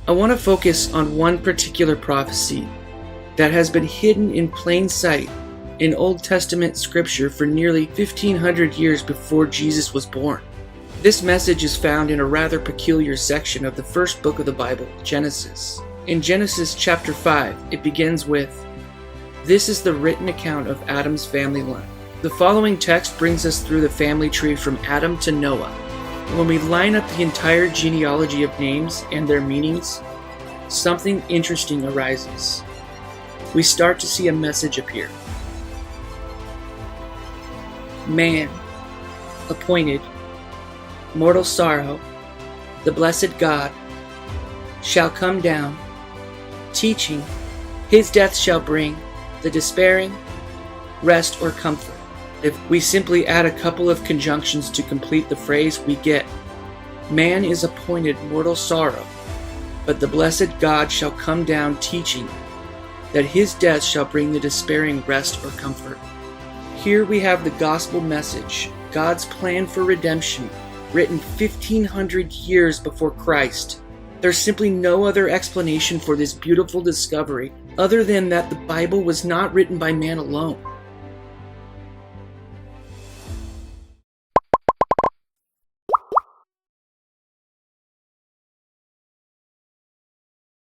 I want to focus on one particular prophecy that has been hidden in plain sight in Old Testament scripture for nearly 1500 years before Jesus was born. This message is found in a rather peculiar section of the first book of the Bible, Genesis. In Genesis chapter 5, it begins with, "This is the written account of Adam's family line." The following text brings us through the family tree from Adam to Noah. When we line up the entire genealogy of names and their meanings, something interesting arises. We start to see a message appear. Man, appointed, mortal sorrow, the blessed God, shall come down, teaching, his death shall bring the despairing rest or comfort. If we simply add a couple of conjunctions to complete the phrase, we get, man is appointed mortal sorrow, but the blessed God shall come down teaching that his death shall bring the despairing rest or comfort. Here we have the gospel message, God's plan for redemption, written 1500 years before Christ. There's simply no other explanation for this beautiful discovery other than that the Bible was not written by man alone.